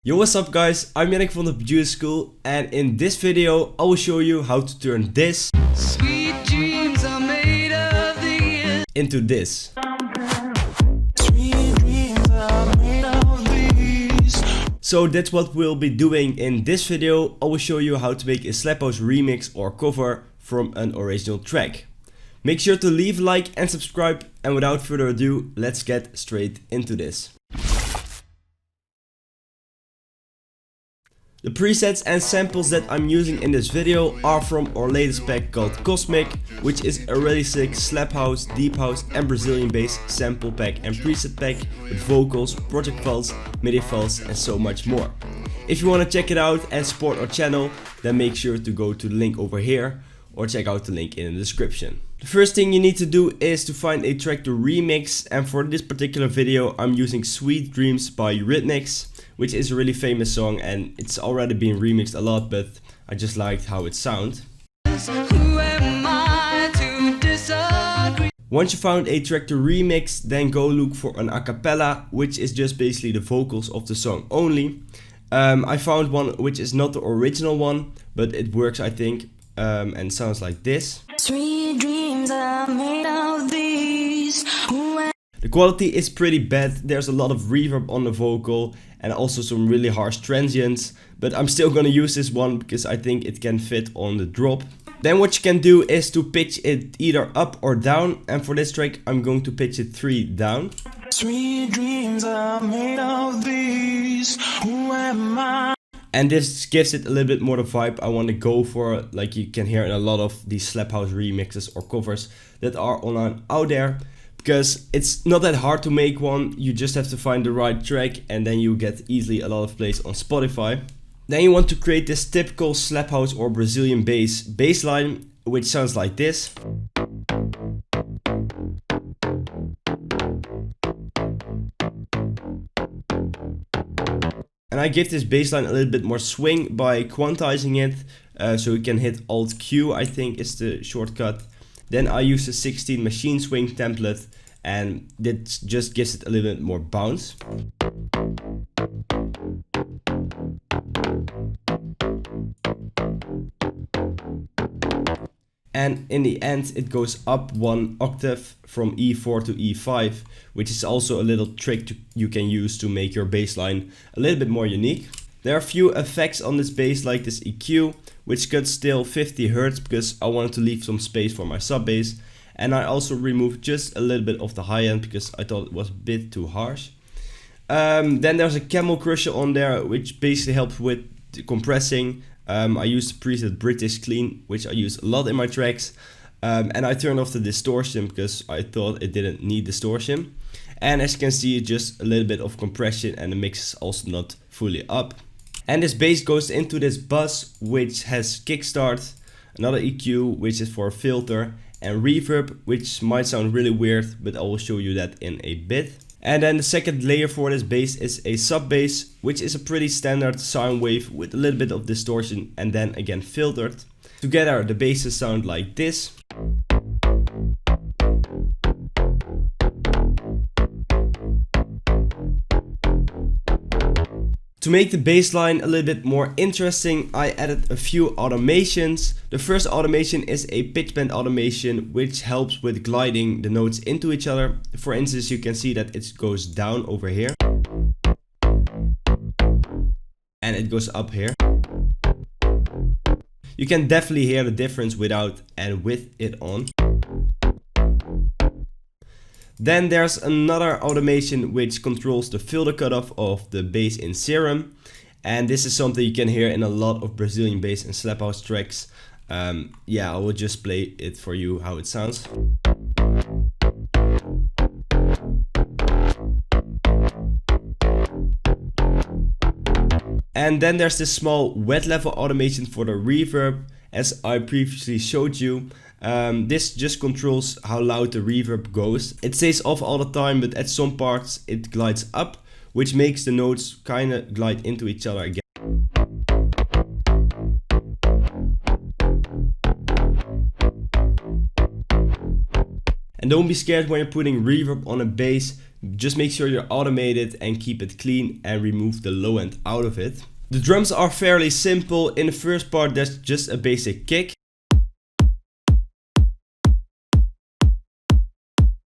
Yo, what's up guys, I'm Yannick from the Producer School, and in this video I will show you how to turn this Sweet dreams are made of these. into this. Sweet dreams are made of these. So that's what we'll be doing in this video. I will show you how to make a slap house remix or cover from an original track. Make sure to leave a like and subscribe, and without further ado, let's get straight into this. The presets and samples that I'm using in this video are from our latest pack called Cosmic, which is a really sick slap house, deep house and Brazilian bass sample pack and preset pack with vocals, project files, MIDI files and so much more. If you want to check it out and support our channel, then make sure to go to the link over here or check out the link in the description. The first thing you need to do is to find a track to remix, and for this particular video I'm using Sweet Dreams by Eurythmics, which is a really famous song and it's already been remixed a lot, but I just liked how it sounds. Who am I to disagree? Once you found a track to remix, then go look for an a cappella, which is just basically the vocals of the song only. I found one which is not the original one, but it works I think, and sounds like this. Sweet dreams are made of these. The quality is pretty bad, there's a lot of reverb on the vocal and also some really harsh transients, but I'm still gonna use this one because I think it can fit on the drop. Then what you can do is to pitch it either up or down, and for this track I'm going to pitch it 3 down. Sweet dreams are made of these. Who am I? And this gives it a little bit more the vibe I want to go for, like you can hear in a lot of these slap house remixes or covers that are online out there. Because it's not that hard to make one, you just have to find the right track and then you get easily a lot of plays on Spotify. Then you want to create this typical slap house or Brazilian bass line, which sounds like this. And I give this bass line a little bit more swing by quantizing it, so you can hit Alt Q, I think is the shortcut. Then I use the 16 machine swing template, and that just gives it a little bit more bounce. And in the end it goes up 1 octave from E4 to E5, which is also a little trick you can use to make your bass line a little bit more unique. There are a few effects on this bass, like this EQ, which cuts still 50 Hz because I wanted to leave some space for my sub bass, and I also removed just a little bit of the high end because I thought it was a bit too harsh. Then there's a camel crusher on there, which basically helps with compressing. I used the preset British Clean, which I use a lot in my tracks, and I turned off the distortion because I thought it didn't need distortion. And as you can see, just a little bit of compression, and the mix is also not fully up. And this bass goes into this bus, which has kickstart, another EQ, which is for a filter, and reverb, which might sound really weird, but I will show you that in a bit. And then the second layer for this bass is a sub bass, which is a pretty standard sound wave with a little bit of distortion and then again filtered. Together the basses sound like this. To make the bass line a little bit more interesting, I added a few automations. The first automation is a pitch bend automation, which helps with gliding the notes into each other. For instance, you can see that it goes down over here and it goes up here. You can definitely hear the difference without and with it on. Then there's another automation which controls the filter cutoff of the bass in Serum, and this is something you can hear in a lot of Brazilian bass and slap house tracks. Yeah, I will just play it for you how it sounds. And then there's this small wet level automation for the reverb, as I previously showed you. This just controls how loud the reverb goes. It stays off all the time, but at some parts it glides up, which makes the notes kinda glide into each other again. And don't be scared when you're putting reverb on a bass Just make sure you automate it and keep it clean and remove the low end out of it. The drums are fairly simple. In the first part there's just a basic kick.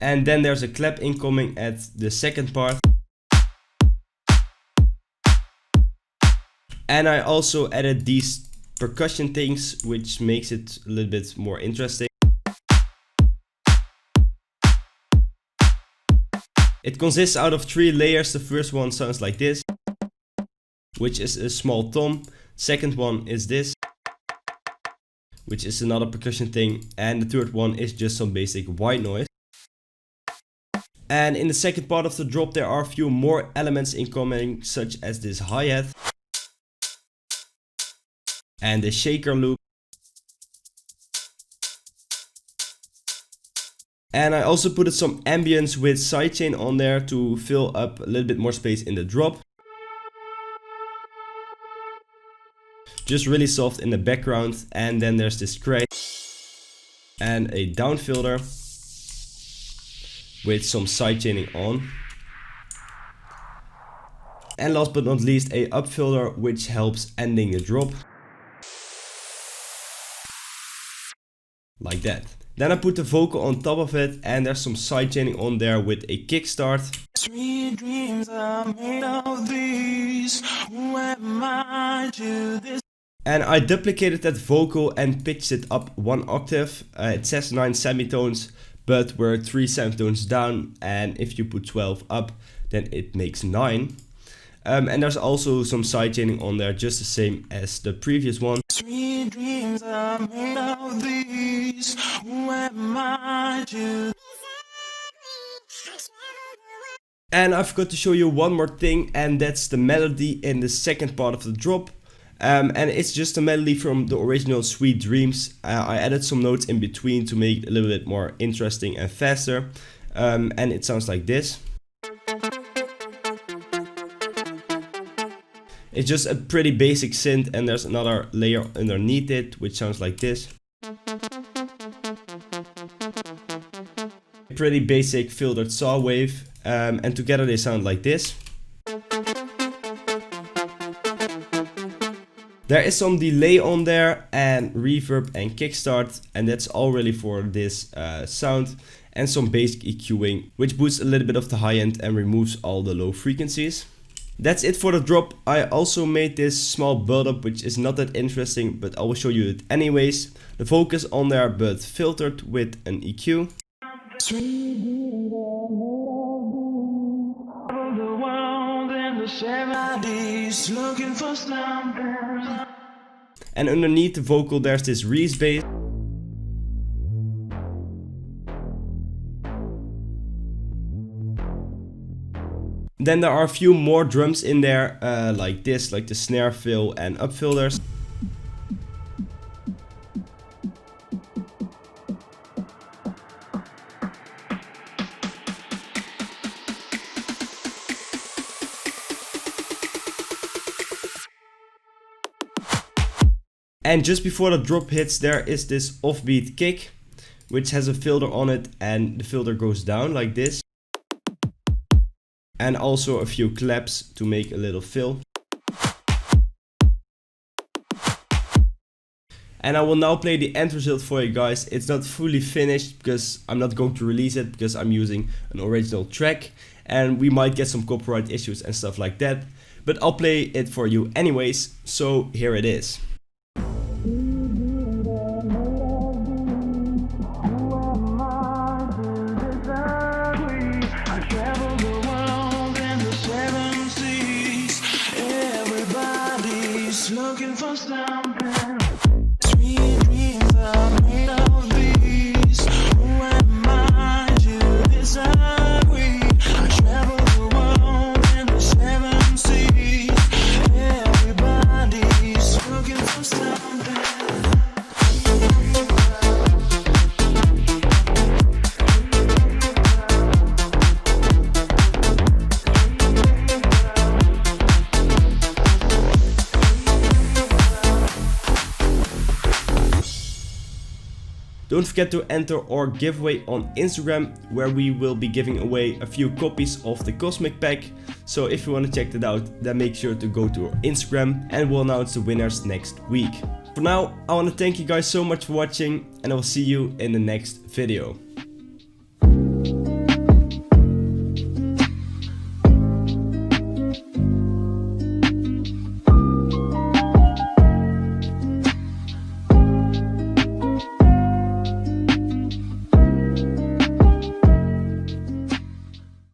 And then there's a clap incoming at the second part. And I also added these percussion things, which makes it a little bit more interesting. It consists out of 3 layers. The first one sounds like this, which is a small tom. Second one is this, which is another percussion thing. And the third one is just some basic white noise. And in the second part of the drop there are a few more elements incoming, such as this hi-hat and the shaker loop. And I also put some ambience with sidechain on there to fill up a little bit more space in the drop. Just really soft in the background. And then there's this crash and a down filter with some sidechaining on. And last but not least, a up filter, which helps ending the drop. Like that. Then I put the vocal on top of it, and there's some sidechaining on there with a kickstart. Sweet dreams are made of these. Who am I to this? And I duplicated that vocal and pitched it up 1 octave. It says 9 semitones, but we're 3 semitones down, and if you put 12 up, then it makes 9. And there's also some sidechaining on there, just the same as the previous one. Sweet dreams are made of these. Who am I to? And I forgot to show you one more thing, and that's the melody in the second part of the drop. And it's just a melody from the original Sweet Dreams. I added some notes in between to make it a little bit more interesting and faster. And it sounds like this. It's just a pretty basic synth, and there's another layer underneath it, which sounds like this. A pretty basic filtered saw wave, and together they sound like this. There is some delay on there, and reverb and kickstart, and that's all really for this sound. And some basic EQing, which boosts a little bit of the high end and removes all the low frequencies. That's it for the drop. I also made this small build-up, which is not that interesting, but I will show you it anyways. The vocals on there, but filtered with an EQ. And underneath the vocal there's this Reese bass. Then there are a few more drums in there, like this, like the snare fill and up filters. And just before the drop hits, there is this offbeat kick, which has a filter on it, and the filter goes down like this. And also a few claps to make a little fill. And I will now play the end result for you guys. It's not fully finished because I'm not going to release it, because I'm using an original track and we might get some copyright issues and stuff like that. But I'll play it for you anyways, so here it is. Looking for something. Sweet dreams are made of these. Who am I to disagree? I travel the world in the 7 seas. Everybody's looking for something. Don't forget to enter our giveaway on Instagram, where we will be giving away a few copies of the Cosmic Pack. So if you want to check that out, then make sure to go to our Instagram and we'll announce the winners next week. For now, I want to thank you guys so much for watching, and I will see you in the next video.